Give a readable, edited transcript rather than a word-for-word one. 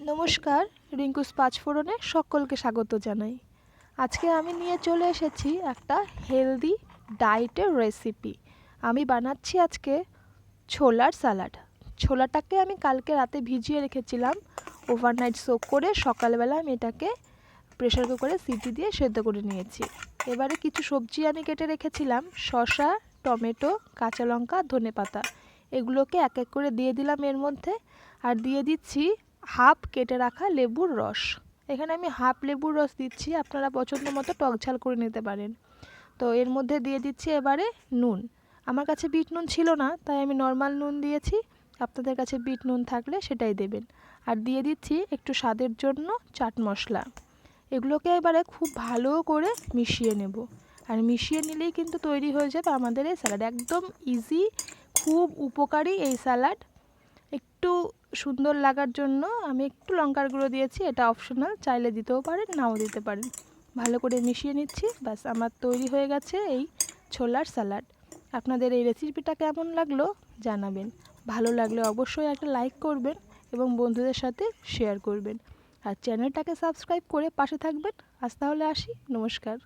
নমস্কার, রিঙ্কুস পাঁচফোড়নে সকলকে স্বাগত জানাই। আজকে আমি নিয়ে চলে এসেছি একটা হেলদি ডায়েটের রেসিপি। আমি বানাচ্ছি আজকে ছোলার স্যালাড। ছোলাটাকে আমি কালকে রাতে ভিজিয়ে রেখেছিলাম, ওভারনাইট সোক করে সকালবেলা আমি এটাকে প্রেসার কুকারে সিটি দিয়ে সেদ্ধ করে নিয়েছি। এবারে কিছু সবজি আমি কেটে রেখেছিলাম, শসা, টমেটো, কাঁচা লঙ্কা, ধনেপাতা। এগুলোকে এক এক করে দিয়ে দিলাম এর মধ্যে, আর দিয়ে দিচ্ছি হাফ কেটে রাখা লেবুর রস। এখানে আমি হাফ লেবুর রস দিচ্ছি, আপনারা পছন্দ মতো টক ঝাল করে নিতে পারেন। তো এর মধ্যে দিয়ে দিচ্ছি এবারে নুন। আমার কাছে বিট নুন ছিল না, তাই আমি নর্মাল নুন দিয়েছি। আপনাদের কাছে বিট নুন থাকলে সেটাই দেবেন। আর দিয়ে দিচ্ছি একটু স্বাদের জন্য চাট মশলা। এগুলোকে এবারে খুব ভালো করে মিশিয়ে নেব। আর মিশিয়ে নিলেই কিন্তু তৈরি হয়ে যাবে আমাদের এই স্যালাড। একদম ইজি, খুব উপকারী এই স্যালাড। একটু সুন্দর লাগার জন্য আমি একটু লঙ্কার গুঁড়ো দিয়েছি, এটা অপশনাল, চাইলে দিতেও পারেন, নাও দিতে পারেন। ভালো করে মিশিয়ে নিচ্ছি, ব্যাস আমার তৈরি হয়ে গেছে এই ছোলার স্যালাড। আপনাদের এই রেসিপিটা কেমন লাগলো জানাবেন। ভালো লাগলে অবশ্যই একটা লাইক করবেন এবং বন্ধুদের সাথে শেয়ার করবেন। আর চ্যানেলটাকে সাবস্ক্রাইব করে পাশে থাকবেন। আজ তাহলে আসি, নমস্কার।